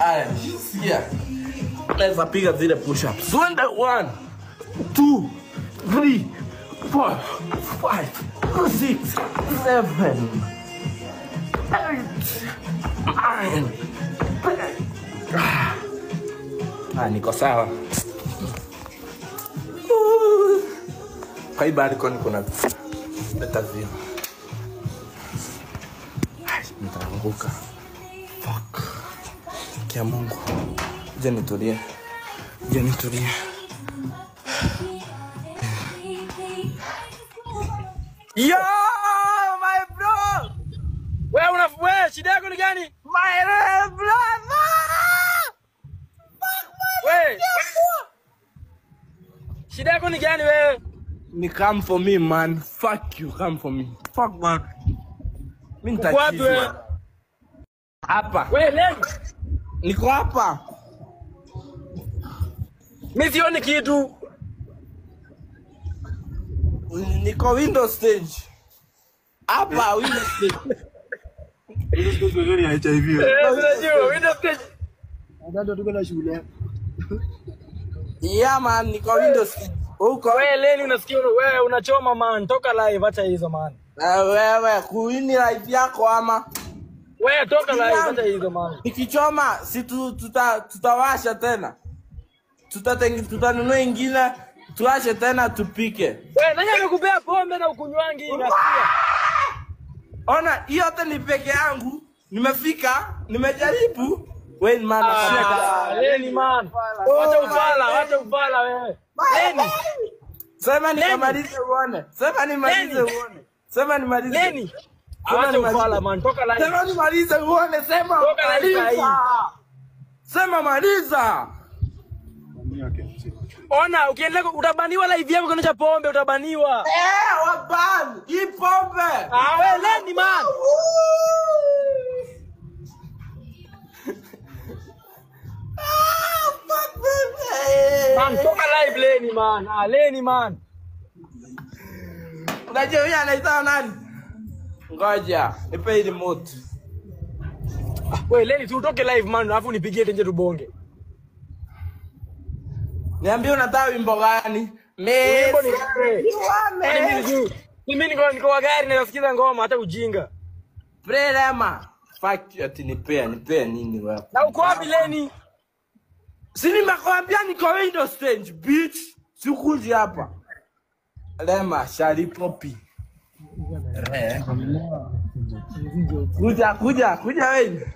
Yeah. Let's pick up the push-ups. 1, 2, 3, 4, 5, 6, 7, 8, 9. Niko sawa. Kai bado kuna tazio. Nitaanguka. Fuck. Kia Mungu. Je nitulie. Yo, my bro. Wewe shida yako ni gani? My brother. Wewe. Shida yako ni gani wewe? Ni come for me man. Fuck you, come for me. Fuck man. Mimi nitachizi. Hapa. Wewe leo. Niko hapa. Mimi sioni kitu. Niko window stage. Hapa window stage. Window stage ni HIV. Unajua window stage. Ndio tuko na shule. Yeah man, niko window stage. Uko wewe leni unasikia wewe unachoma man, toka live acha hizo man. Wewe kuini live yako ama wewe toka live acha hizo man. Nikichoma si tutawasha tena. Tutanunua ingine, tuwashe tena tupike. Wewe nani amekupea pombe na ukunywangi nasikia? Ona, hiyo yote ni peke yangu. Nimefika, nimejaribu. Wewe man, leni man. Wacha ufala wewe. Leni. Sema nimalize uone. Sema nimalize. Leni. Wacha ufala man, toka live. Sema nimalize uone, sema. Toka live. Sema maliza. Ona, ukiendelea utabaniwa live yako kuonyesha pombe utabaniwa. Waban, hii pombe. Wewe leni man. Man, toka live leni man. Leni man. Unajua yeye anaitwa nani? Ngoja, nipe remote. Wewe leni tu utoke live man, alafu nipigie tenje tubonge. Niambie unataka wimbo gani? Wimbo ni gani? Mimi niko kwa gari na nasikiza ngoma hata ujinga. Prema. Fuck ati nipea nini wewe? Na uko wapi leni? Si nimekwambia niko window stage bitch. Sikuji hapa. Lema shari popi. Kuja wewe.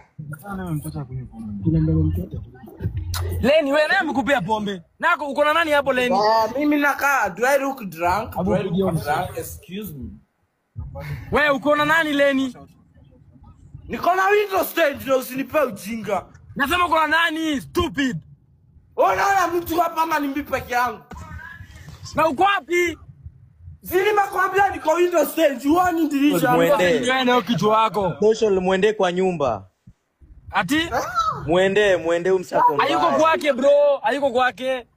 Leni wewe nani mkupea pombe? Nako uko na nani hapo leni? Mimi nakaa, do I look drunk? Excuse me. Wewe uko na nani leni? Niko na window stage ndio usinipe ujinga. Nasema uko na nani? Stupid. Unaona mtu hapa ama ni mimi peke yangu? Na uko wapi? Zili makwambia niko window stage, uone dirisha. Wewe ndio kichwa wako. Social muende kwa nyumba. Ati? Muende umsako. Hayuko kwake bro, hayuko kwake.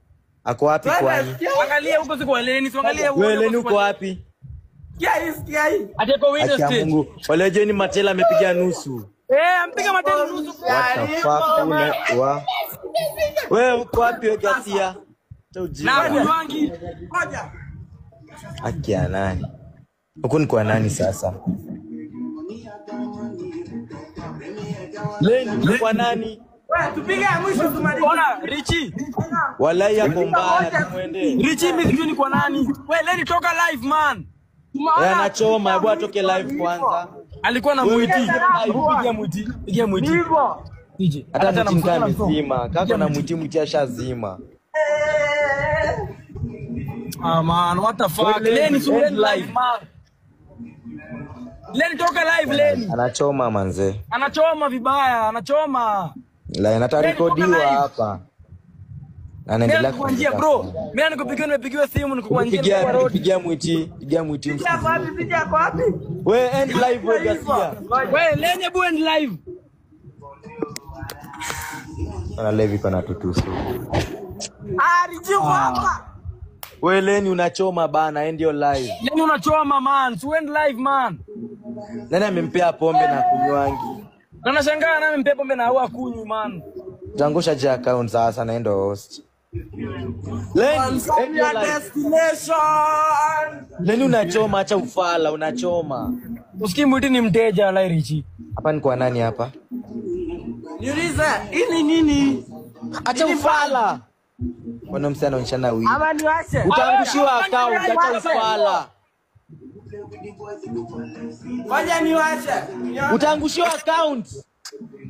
Ako wapi kwani? Angalia huko si kwa leni, angalia huko. Wewe leni uko wapi? Sikia hii. Ati kwa window stage. Mungu. Wale jeni Matela amepiga nusu. Ampiga Matela nusu. What the fuck wa? Wewe uko wapi wewe Gasia? Na kunywangi. Ngoja. Akia nani? Huko ni kwa nani sasa? Leni kwa nani? Wewe tupige mwisho tumalize. Ona Richie. Walai hapo mbaya muende. Richie mimi ni kwa nani? Wewe leni toka live man. Yeye anachoma, hebu atoke live kwanza. Alikuwa na mwiti. Pigia mwiti. Hivyo. DJ. Hata mtinga mzima. Kaka na mwiti ashazima. Man, what the fuck? Leni suend live man. Leni toka live leni. Anachoma manze. Anachoma vibaya, anachoma. La inarekodiwa hapa. Anaendelea kuanjia bro. Mimi nimepigiwa simu nikukuanjia road. Pigia mwiti. Pigia wapi? Wewe end live wewe Gasia. Wewe lenye bu end live. Ana live iko na tutusu. Rijio hapa. Wewe leni unachoma bana, end your live. Leni unachoma man, tu end live man. Nani amempea pombe na kunywangi? Na nashangaa nani amempea pombe na huwa kunywi man. Tangusha je account sasa naenda host. Leni, destination. Leni unachoma, acha ufala, unachoma. Usikii mwiti ni mteja la Richi. Hapa ni kwa nani hapa? Niuliza, ini nini? Acha ufala. Mbona msana unishana wewe? Ama niwache. Utaangushiwa account, acha ufala. Ngoja niwache. Utaangushiwa account.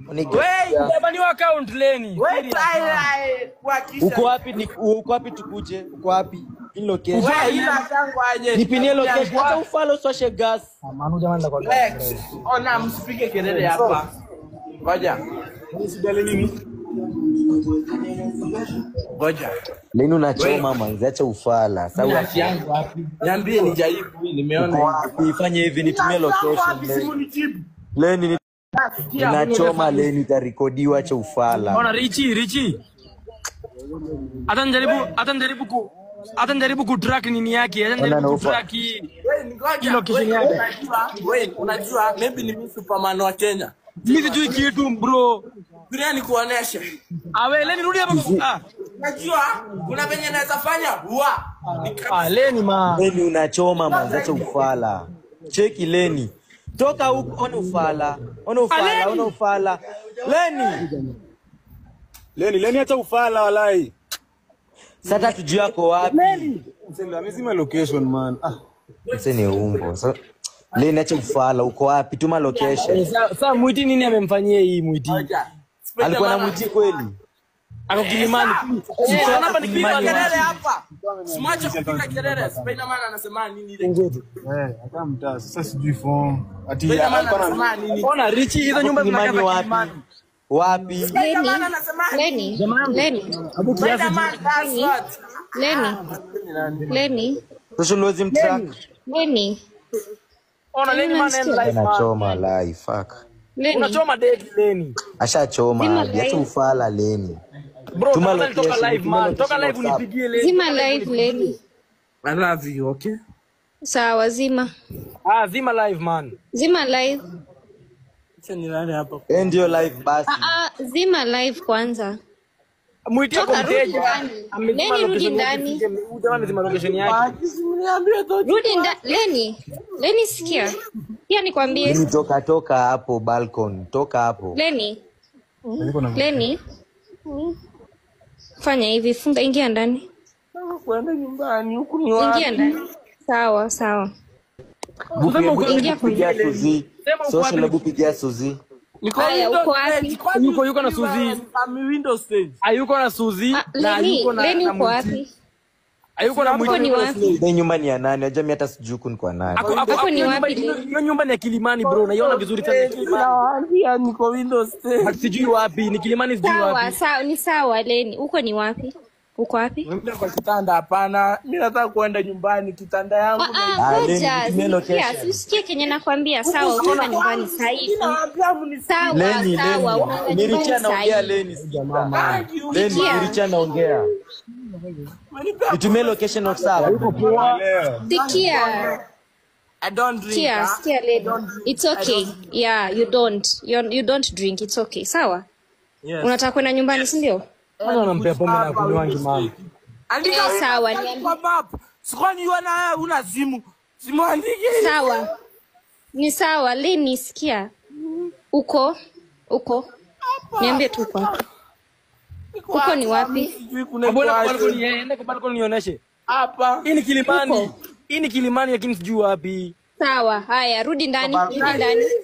Wait, unabaniwa account Leni. Wait, uko wapi tukuje? Uko wapi? In location. Wewe ila tangu aje. Nipinie location. Acha ufala uswashe gas. Manu jamani na kwa. Ona msipige kelele hapa. Ngoja. Usidale nini? Ngoja. Leni unachoma manzi, acha ufala. Sawa. Niambie nijaribu, nimeona ifanye hivi nitumie location. Leni ninachoma Leni itarekodiwa, acha ufala. Ona Richi. Atanjaribu ku track nini yake. Atanjaribu ku track location yake. Unajua maybe ni mimi Superman wa Kenya. Mimi sijui kitu bro. Bila nikuonesha. Leni rudi hapa. Unajua kuna venye naweza fanya? Leni ma. Leni unachoma manzi, acha ufala. Cheki Leni. Toka huko, ona ufala. Leni acha ufala walai. Sasa tujue yako wapi? Msema amesema location man. Mseni umbo. So Leni acha ufala, uko wapi? Tuma location. Sasa Mwiti nini amemfanyia hii Mwiti? Alikuwa na Mwiti kweli? Ako Kilimani. Hapa ni kelele hapa. Simache kupiga kelele. Spiderman anasema nini ile? Hata mtaa sasa sijui form. Ati Spiderman anasema nini? Ona Richi hizo nyumba zinakaa wapi? Wapi? Spiderman anasema Leni. Spiderman that's what? Leni. Social losing track. Leni. Ona Leni man end life. Unachoma live, fuck. Leni. Unachoma dead Leni. Ashachoma, acha ufala Leni. Bro, toka live man. Toka live unipigie Leni. Zima live Leni. I love you, okay? Sawa, zima. Zima live man. Zima live. Acha nilale hapa. Ndio live basi. Zima live kwanza. Mwiti yako mteja. Leni rudi ndani. Jamani zima location yake. Rudi ndani. Leni sikia. Pia nikwambie. Leni toka hapo balcony. Toka hapo. Leni. Fanya hivi, funga, ingia ndani. Kwenda nyumbani huku ni wapi? Ingia ndani. Sawa. Ingia kupigia Suzi. Social lebu pigia Suzi. Niko uko wapi? Yuko na Suzi. I'm Windows stage. Ayuko na Suzi na yuko na Leni uko wapi? Ayuko na Mwiti. Ni wapi? Ni nyumba ni ya nani? Unajua mimi hata sijui kwa nani. Hapo ni wapi? Hiyo nyumba ni ya Kilimani bro, naiona vizuri sana Kilimani. Nawaambia niko Windows stage. Sijui wapi, ni Kilimani sijui wapi. Sawa Leni. Uko ni wapi? Uko wapi? Mimi kwa kitanda hapana. Mimi nataka kuenda nyumbani, kitanda yangu ngoja. Usikie kenye nakwambia. Sawa, unaenda nyumbani sasa hivi. Sawa. Niricha naongea Leni jamaa. Leni niricha naongea. Nitumie location of sawa. Sikia. I don't drink. Sikia Leni. It's okay. Yeah, you don't drink. It's okay. Sawa? Yes. Unataka kwenda nyumbani, si ndio? Mbona unampea pombe na kunywangi mama? Andika sawa, Sikwani yona una simu. Simu andike. Sawa. Ni sawa, Leni sikia. Uko. Niambie tu uko. Uko ni wapi? Ende kwa balcony nionyeshe. Hapa. Hii ni Kilimani lakini sijui wapi. Sawa, haya rudi ndani.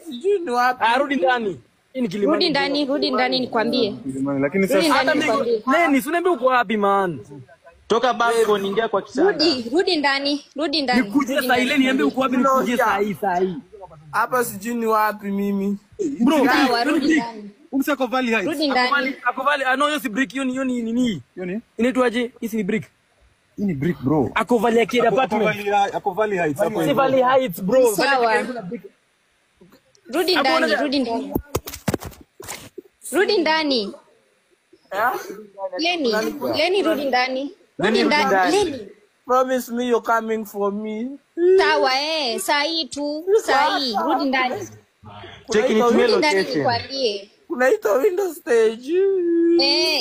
Sijui ni wapi. Rudi ndani. Hii ni Kilimani. Rudi ndani nikwambie. Lakini sasa hata Leni, usiniambie uko wapi man? Toka balcony ingia kwa kitanda. Rudi ndani. Nikuje sasa ile niambie uko wapi nikuje saa hii. Hapa sijui ni wapi mimi. Bro, sawa, rudi ndani. Umsako Valley Heights. Rudi ndani. Ako Valley, no, hiyo si brick, hiyo ni nini? Inaitwaje? Hii ni brick. Hii ni brick bro. Ako Valley Kid apartment. Ako Valley Heights hapo. Si Valley Heights bro. Sawa. Rudi ndani. Rudi ndani. Leni rudi ndani. Leni. Promise me you're coming for me. Sawa saa hii tu. Rudi ndani. Cheki nitumie Rudi ndani location. nikwambie. Kunaitwa window stage.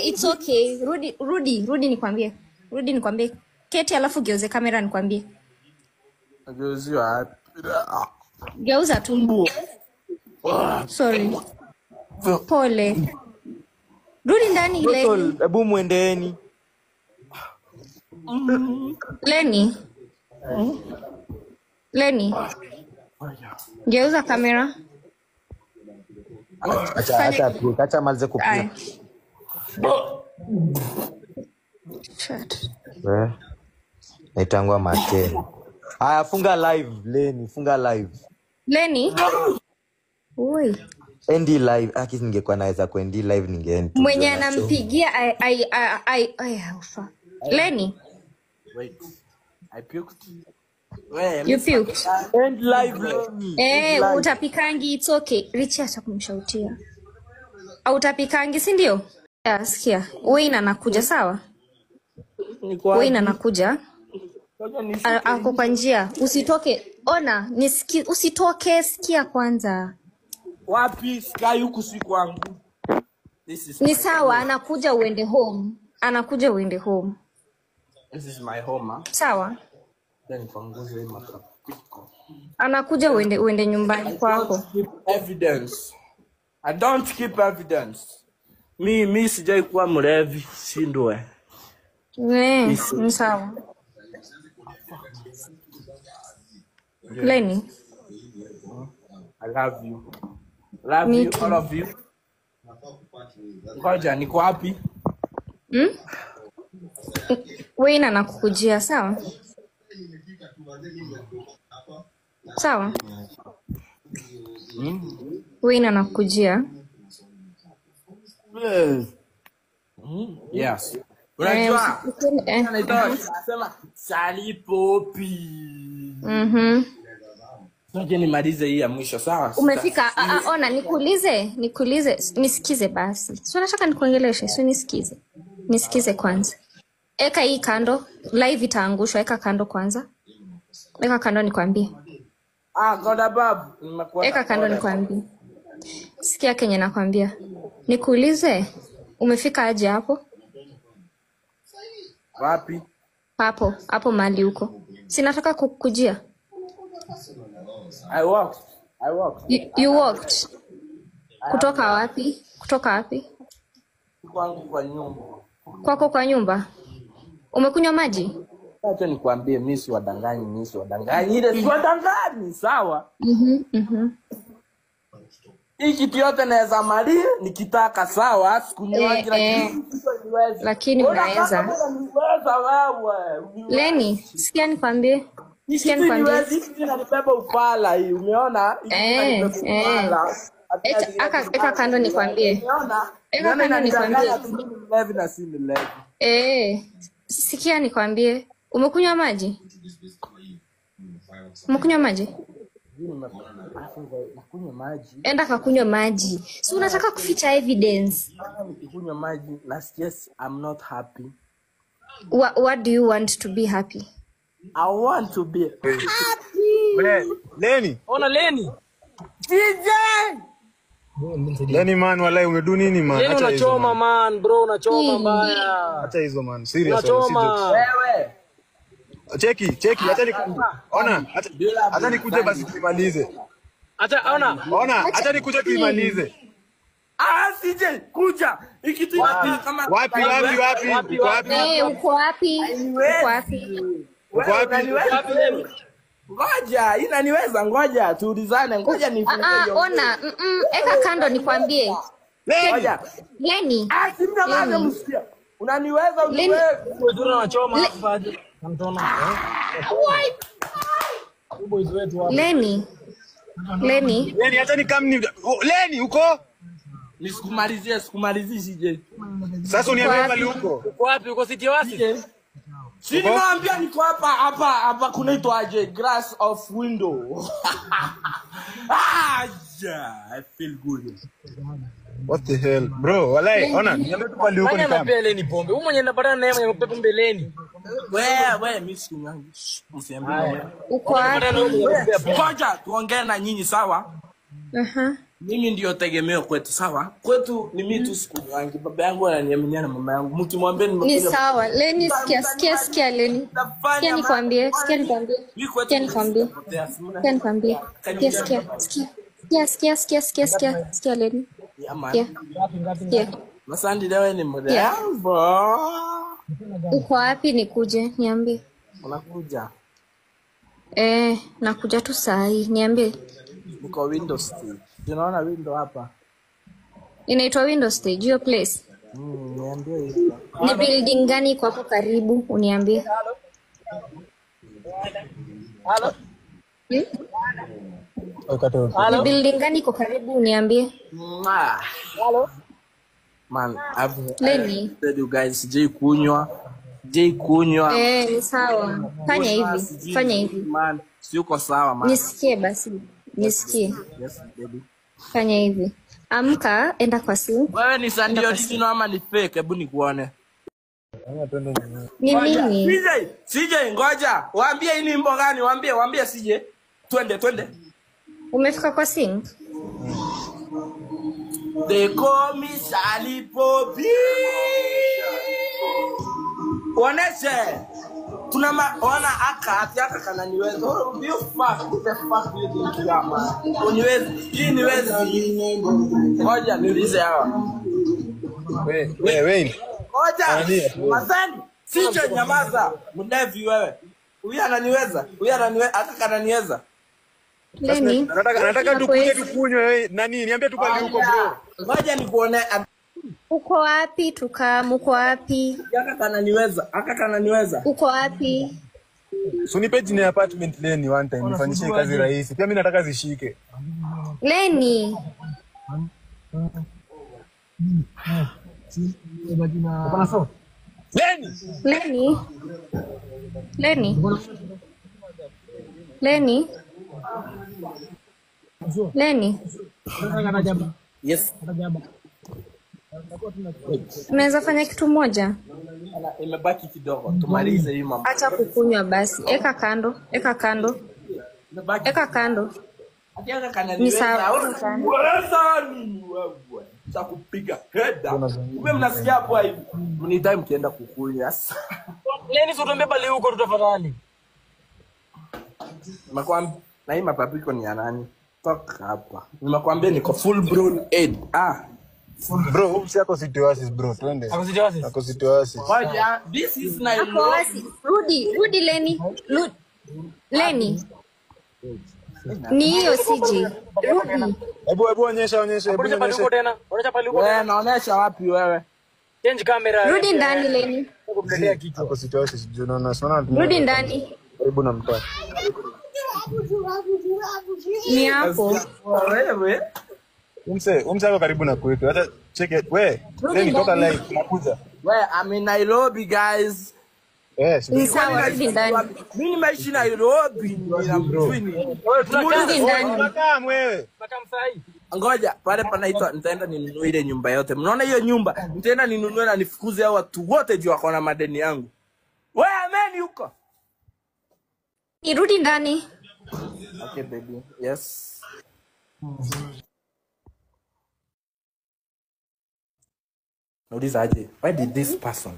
It's okay. Rudi nikwambie. Rudi nikwambie. Keti alafu geuze kamera nikwambie. Geuzia wapi? Geuza tu. Sorry. Pole. Rudi ndani Leni. Hebu muendeeni. Leni. Geuza kamera. Acha malize kupika. Shut. Naitangwa Mateni. Haya, funga live Leni, funga live. Leni. Oi. Endi live, ningekuwa naweza kuendi live ningeenda. Mwenye anampigia ufa. Leni. Wait. I puked. You puked. End live Leni. Utapikangi, it's okay. Richie atakumshautia. Au utapikangi, si ndio? Sikia. Wayne anakuja, sawa? Wayne anakuja. Ako kwa njia. Usitoke. Ona, usitoke, sikia kwanza. Wapi sky huku si kwangu. Ni sawa, anakuja uende home. This is my home. Sawa? Then panguze makapiko. Anakuja uende nyumbani kwako. Evidence. I don't keep evidence. Mi sijai kuwa mlevi, si ndio? Ni sawa. Leni. I love you. Love you, all of you. Ngoja, niko wapi? Wayne anakukujia, sawa? Sawa? Wayne anakujia. Yes. Unajua? Nasema Sally Poppy. Ngoja nimalize hii ya mwisho, sawa? Umefika. Ona, nikuulize, nisikize basi. Sio nataka nikuongeleshe, sio nisikize. Nisikize kwanza. Eka hii kando, live itaangushwa, eka kando kwanza. Eka kando nikwambie. Goda babu, eka kando nikwambie. Sikia Kenya nakwambia. Nikuulize, umefika aje hapo? Wapi? Hapo mahali huko. Sinataka kukujia. I walked. You walked. Kutoka wapi? Kwangu kwa nyumba. Kwako kwa nyumba? Umekunywa maji? Acha nikwambie, mimi si wadanganyi. Ile si wadanganyi, sawa? Hii kitu yote naweza mali nikitaka, sawa? Sikunywangi lakini unaweza. Leni, sikia nikwambie. Nibeba upala hii, umeona? Eka kando nikwambie. Eka kando nikwambie. Sikia nikwambie. Umekunywa maji? Nakunywa maji. Enda kakunywa maji. Si unataka kuficha evidence. Nikunywa maji, yes, I'm not happy. What do you want to be happy? I want to be happy. Leni. Ona Leni. DJ. Leni man, walai umedu nini man? Leni unachoma man, bro, unachoma mbaya. Acha hizo man, serious. Unachoma. Wewe. Cheki, acha nikuje basi tuimalize. Acha nikuje tuimalize. CJ, kuja. Ikitu kama wapi? Uko wapi? Ngoja, inaniweza, ngoja tuulizane, ngoja nifunge. Ona, eka kando nikwambie. Leni. Simtamani msikia. Unaniweza wewe unachoma hapa. Leni, acha nikamni. Leni uko? Sikumalizie CJ. Sasa uniambie pale uko. Uko wapi? Uko City Wasi? Si nimeambia niko hapa kunaitwa aje? Grass of window. Yeah, I feel good. What the hell, bro? Walai, ona, niambie tu pale uko ni kama. Mbele ni pombe. Wewe mwenye unapata naye mwenye pepo mbeleni. Wewe mimi sikunyangi. Msiambie. Uko wapi? Ngoja tuongee na nyinyi, sawa? Mimi ndio tegemeo kwetu, sawa? Kwetu ni mimi tu siku yangu. Baba yangu ananiaminia na mama yangu. Mtu mwambie nimekuja. Ni sawa. Leni sikia Leni. Sikia nikwambie. Sikia Leni. Sikia. Masandi dawe ni mrembo. Uko wapi nikuje? Niambie. Unakuja? Nakuja tu saa hii. Niambie. Niko Windows stage. Unaona window hapa? Inaitwa Windows stage, your place. Niambie hiyo. Ni building gani kwa hapo karibu? Uniambie. Halo. Ni building gani kwa karibu? Uniambie. Halo. Man, I've Leni. said you guys J kunywa. Ni sawa. Fanya hivi. Man, siko sawa man. Nisikie basi. Nisikie. Yes, baby. Fanya hivi. Amka, enda kwa sink. Wewe ni Sandy original ama ni fake? Hebu nikuone. Ni nini? CJ, ngoja. Waambie hii ni mbo gani? Waambie CJ. Twende. Umefika kwa sink? They call me Sally Poppy. Oneshe. Ona aka kana niweza. You fuck the fuck you think you are man. Uniwezi. Ngoja niulize hawa. Wewe. Ngoja. Masandi. Sicho nyamaza. Mdevi wewe. Huyu ananiweza. Aka kana niweza. Leni. Nataka tukuje tukunywe wewe. Nani? Niambie tu pale huko bro. Ngoja nikuone. Uko wapi tukam? Uko wapi? Aka kana niweza. Uko wapi? So nipe jina ya apartment Leni one time nifanyishie kazi rahisi. Pia mimi nataka zishike. Leni. Leni. Yes. Unaweza fanya kitu moja? Imebaki kidogo. Tumalize hii mambo. Acha kukunywa basi. Eka kando. Atiaka kana Ni sawa. Takupiga heda. Kumbe mnasikia hapo hivi. Mnidai mkienda kukunywa. Leni sio tuambie pale huko tutafadhali. Nimekwambia na hii mapapiko ni ya nani? Toka hapa. Nimekwambia niko full blown aid. Bro, usiako situasis bro, twende. Ako situasis. Ngoja, this is Nairobi. Rudi Leni. Leni. Ni hiyo CJ. Rudi. Hebu onyesha. Onyesha pale huko. Wewe naonesha wapi wewe? Change camera. Rudi ndani Leni. Kumletea kichwa. Ako situasis juu naona Rudi ndani. Karibu na mtaa. Ni hapo. Wewe. Umse ako karibu na kwetu. Acha check it. Wewe, Leni toka live nakuja. Wewe, I'm in Nairobi guys. Yes. Ni sawa, rudi ndani. Mimi nimeishi Nairobi. Rudi ndani. Unakaa wewe. Ngoja, pale panaitwa nitaenda ninunue ile nyumba yote. Mnaona hiyo nyumba? Nitaenda ninunue na nifukuze hao watu wote juu wako na madeni yangu. Wewe ameni huko. Nirudi ndani. Okay baby. Yes. Nauliza aje? Why did this person?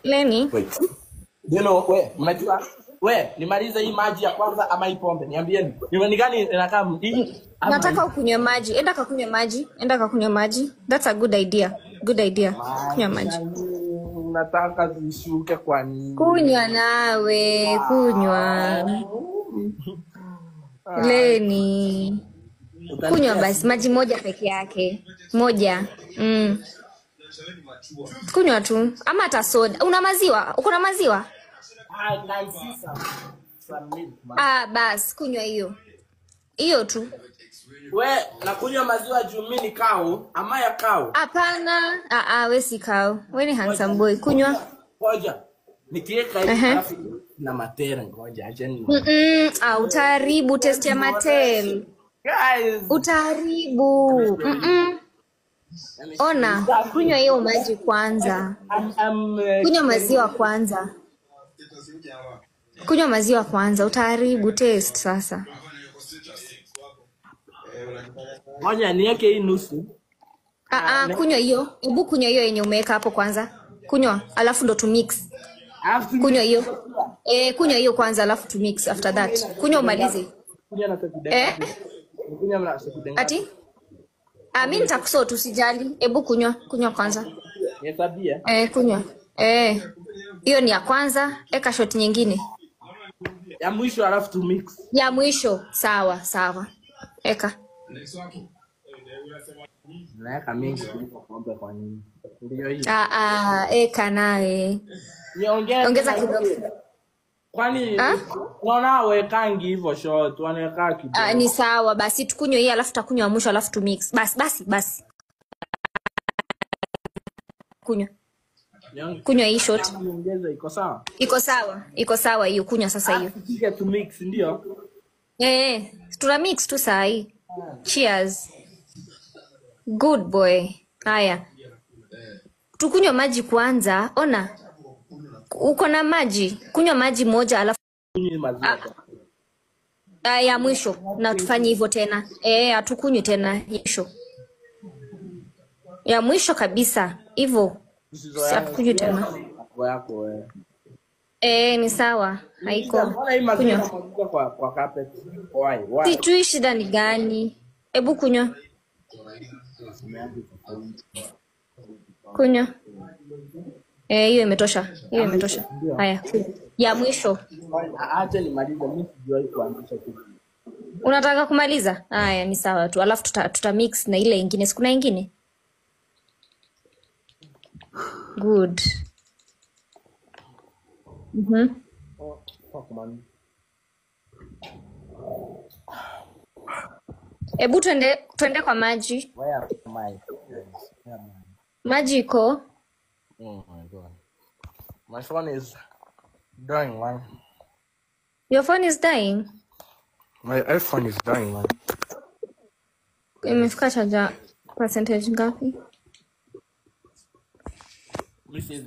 Leni. Wait. You know, mnajua? Nimalize hii maji ya kwanza ama hii pombe? Niambieni. Ni gani inakaa hii? Nataka ukunywe maji. Enda kakunywe maji. That's a good idea. Kunywa maji. Nataka zishuke kwa nini? Kunywa nawe, kunywa. Leni. Kunywa basi maji moja peke yake. Moja. Kunywa tu. Ama hata soda. Una maziwa? Uko na maziwa? Bas, kunywa hiyo. Hiyo tu. Nakunywa maziwa juu mimi ni cow ama ya cow? Hapana. Wewe si cow. Wewe ni handsome boy. Kunywa. Ngoja. Nikiweka hivi na matera ngoja acheni. Utaharibu test ya matel. Guys, utaharibu. Ona, kunywa hiyo maji kwanza. Kunywa maziwa kwanza. Utaharibu test sasa. Ngoja niweke hii nusu. Kunywa hiyo. Hebu kunywa hiyo yenye umeweka hapo kwanza. Kunywa, alafu ndo tu mix. Kunywa hiyo. Kunywa hiyo kwanza alafu tu mix after that. Kunywa umalize. Kunywa na kunywa na Ati? Mimi nitakuso tusijali. Hebu kunywa kwanza. Hesabia. Kunywa. Hiyo ni ya kwanza, eka shot nyingine. Ya mwisho alafu tu mix. Ya mwisho, sawa. Eka. Naeka mingi kuliko pombe kwa nini? Ndio hii. Eka nawe. Ongeza kidogo. Kwani unaona wekangi hivyo shot, wanaweka kidogo. Ni sawa, basi tukunywe hii alafu takunywa mwisho alafu tu mix. Basi. Kunywa hii shot. Ongeza iko sawa? Iko sawa hiyo, kunywa sasa hiyo. Tupike tu mix ndio. Tuna mix tu saa hii. Cheers. Good boy. Haya. Tukunywa maji kwanza. Ona. Uko na maji. Kunywa maji moja alafu ya mwisho na tufanye hivyo tena. Hatukunywi tena mwisho. Ya mwisho kabisa. Hivyo. Sikunywi tena. Ni sawa. Haiko. Kunywa kwa carpet. Why? Sijui shida ni gani. Hebu kunywa. Kunywa. Hiyo imetosha. Haya. Ya mwisho. Acha nimalize, mimi sijui kuanzisha kitu. Unataka kumaliza? Haya ni sawa tu. Alafu tuta mix na ile nyingine. Sikuna nyingine? Good. Ebu tuende kwa maji. Maji iko. Oh my God. My phone is dying, man. Your phone is dying? My iPhone is dying, man. Imefika chaja percentage ngapi?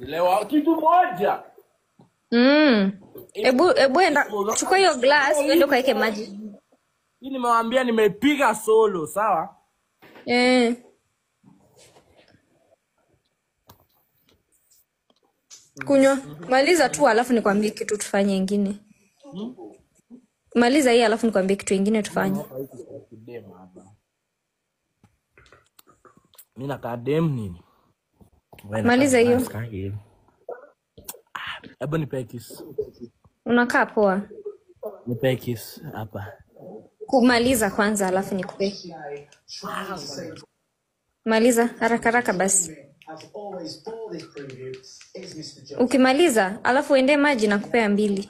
Lewa kitu moja. Ebu enda chukua hiyo glass uende kaeke maji. Hii nimewaambia nimepiga solo, sawa? Kunywa. Maliza tu alafu nikwambie kitu tufanye nyingine. Maliza hii alafu nikwambie kitu kingine tufanye. Mimi na kadem nini? Maliza hiyo. Hebu nipe kiss. Unakaa poa. Nipe kiss hapa. Kumaliza kwanza alafu nikupe. Maliza haraka basi. Ukimaliza alafu uende maji na kupea 2.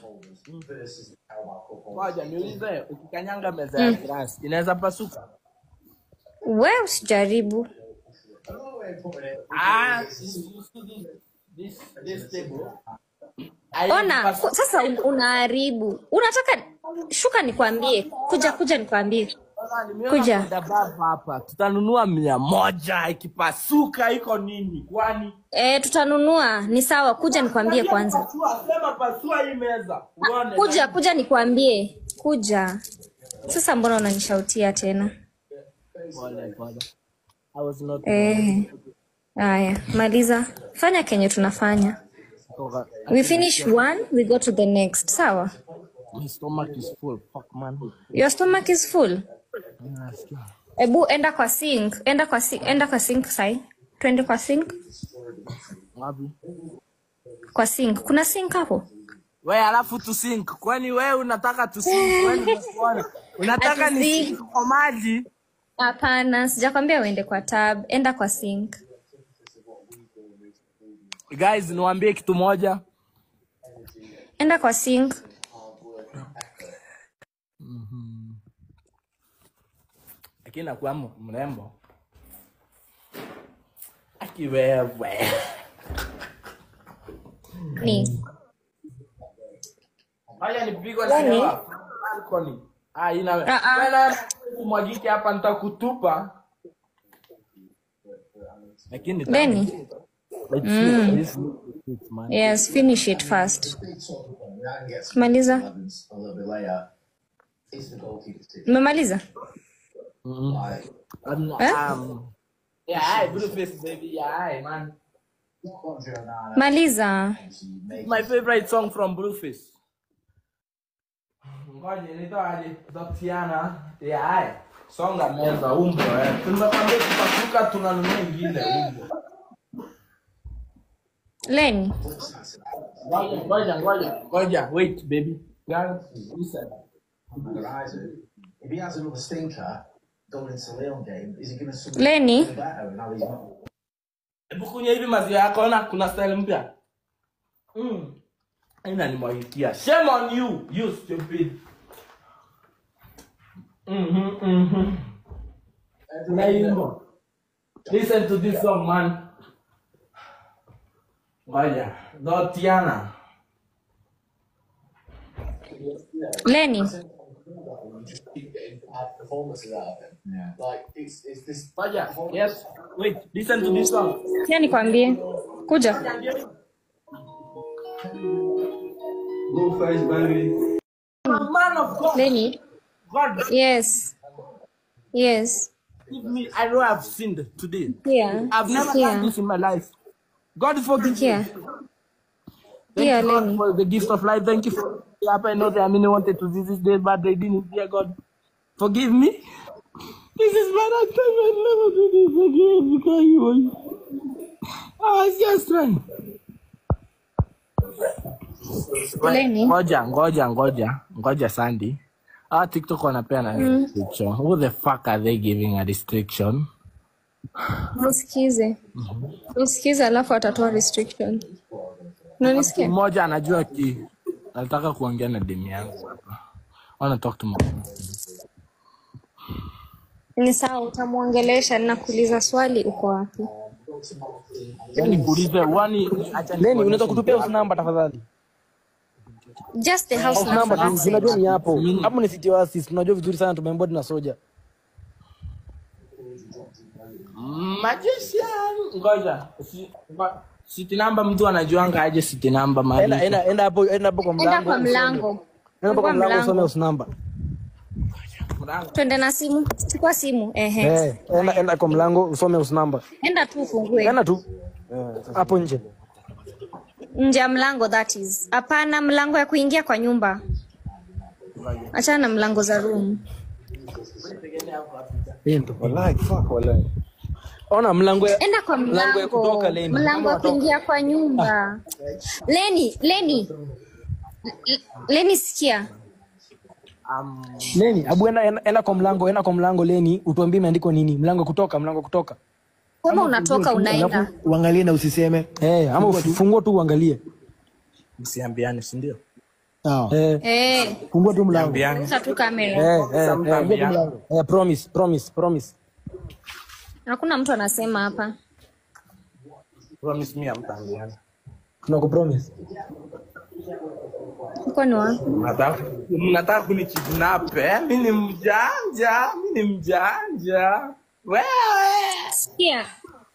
Ngoja niulize, ukikanyanga meza ya glass inaweza pasuka? Wewe usijaribu. This table. Ona, sasa unaharibu. Unataka shuka nikwambie. Kuja nikwambie. Kuja. Hapa tutanunua 100, ikipasuka iko nini? Kwani tutanunua, ni sawa. Kuja nikwambie kwanza. Sema pasua hii meza. Uone. Kuja nikwambie. Kuja. Sasa mbona unanishautia tena? I was not. Haya, maliza. Fanya kenye tunafanya. We finish one, we go to the next. Sawa? My stomach is full. Fuck, man. Your stomach is full? Ebu enda kwa sink. Enda kwa sink sai. Twende kwa sink. Wapi? Kwa sink. Kuna sink hapo? Wewe alafu tu sink. Kwani wewe unataka tu sink? Wewe unataka ni sink kwa maji? Hapana, sijakwambia uende kwa tab. Enda kwa sink. Guys, niwaambie kitu moja. Enda kwa sink. Akina kwa mrembo. Aki wewe. Ni. Haya nipigwa na hewa. Alkoni. Ina kumwagike hapa nitakutupa. Lakini Benny. Yes, finish it fast. Maliza. Umemaliza? Yeah, Blueface baby. Yeah, man. Maliza. My favorite song from Blueface. Ngoja nitoaje Dotiana. Yeah, song la meza umbo tunakwambia kupasuka tunanunua nyingine umbo. Len. Ngoja, wait baby. Guys, listen. If he has another stinker going into the Leon game, is he going to something Lenny. better? Now he's not. Bukunya hivi maziwa yako na kuna style mpya. Ina nimwaikia. Shame on you, you stupid. Listen to this song, man. Vaya, Dotiana. Lenny. Performances out of him. Yeah. Like it's this. Vaya, yes. Wait, listen to this song. Sia nikwambie. Kuja. Go first, baby. Man of God. Lenny. God, Yes. Yes. give me. I know I've sinned today. Yeah. I've never done this in my life. God forgive me. Yeah. Thank Yeah, you, God, Lenny. for the gift of life. Thank you for the happen. I know that I mean, wanted to do this day, but they didn't. Dear God, forgive me. This is my last time. I never do this again because you were. I was just trying. Lenny. Ngoja, Sandy. Our TikTok wanapea restriction. Who the fuck are they giving a restriction? Usikize. Usikize alafu atatoa restriction. Unanisikia? Mmoja anajua nataka kuongea na demu yangu hapa. I want to talk to my. Ni sawa utamuongelesha na kuuliza swali uko wapi? Nikuulize Lenny, unaweza kutupia house number tafadhali? Just the house Number number. tunajua ni hapo. Hapo ni City Oasis. Tunajua vizuri sana tumemboard na Soja. Magician. Ngoja. City number mtu anajuanga aje city number mali. Enda hapo kwa mlango. Enda kwa mlango. Enda kwa mlango usome house number. Twende na simu. Chukua simu. Ehe. Enda kwa mlango usome house number. Enda tu ufungue. Enda tu. Hapo nje. Nje ya mlango that is. Hapana mlango ya kuingia kwa nyumba. Achana na mlango za room. Endo. Wallahi fuck wallahi. Ona mlango ya Enda kwa mlango ya kutoka Lenny. Mlango ya kuingia kwa nyumba. Lenny sikia. Lenny, abu enda kwa mlango Lenny, utuambie imeandikwa nini? Mlango kutoka. Kama unatoka unaenda. Uangalie na usiseme. Ama ufungua tu uangalie. Msiambiane, si ndio? Sawa. Fungua tu mlango. Acha tu kamera. Promise. Hakuna mtu anasema hapa. Promise me amtambiana. Tunakupromise. Uko ni wapi? Mnataka kunikidnap Mimi ni mjanja. Wewe. Sikia.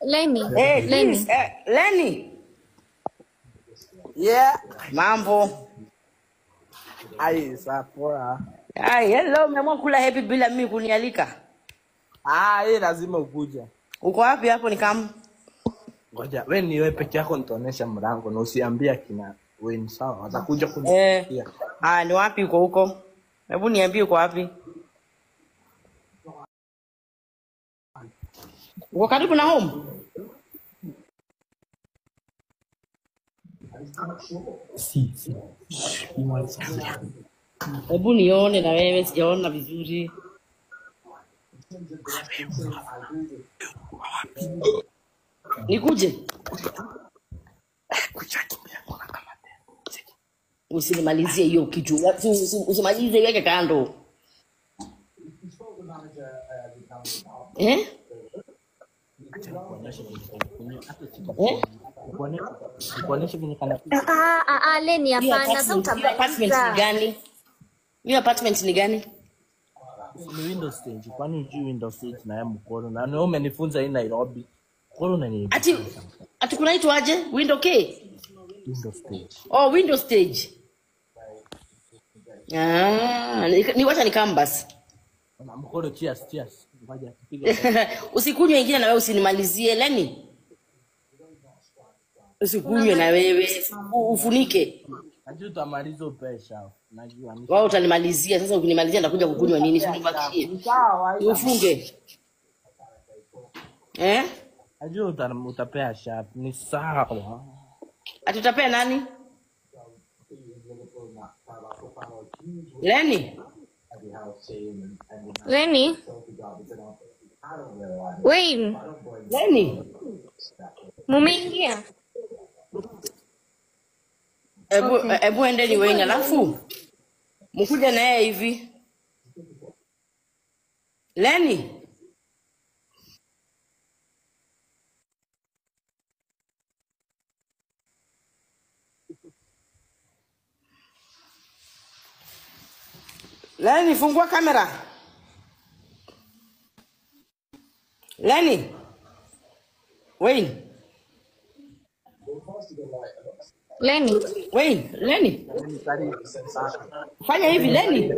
Lenny. Lenny. Yeah. Mambo. Ai, sapora. Hello, mmeamua kula happy bila mimi kunialika? Yeye lazima ukuje. Uko wapi hapo ni kama? Ngoja, wewe ni wewe peke yako nitaonesha mlango na usiambia kina wewe ni sawa. Watakuja kuniambia. Ni wapi uko huko? Hebu niambie uko wapi? Uko karibu na home? Si. Hebu nione na wewe sijaona vizuri. Nikuje? Usinimalizie hiyo kitu. Usimalize iweke kando. Lenny hapana, sasa apartment gani? Hiyo apartment ni gani? Ni Windows stage. Kwani unajui Windows stage na ya mkono? Na wewe umenifunza hii Nairobi. Kono nani? Ati kunaitwa aje? Window K? Windows stage. Windows stage. Ni wacha ni canvas. Na mkono cheers. Usikunywe ingine na wewe usinimalizie Leni. Usikunywe na wewe ufunike. Najua utamaliza pesa. Najua. Wao utanimalizia sasa ukinimalizia ndakuja kukunywa nini sinibakie. Ufunge. Najua utapea sharp. Ni sawa. Atutapea nani? Leni. Leni. Wayne. Leni. Mumeingia. Ebu endeni Wayne alafu mkuja na yeye hivi. Leni. Leni fungua kamera. Leni. Wayne. Leni. Wayne, Leni. Fanya hivi Leni.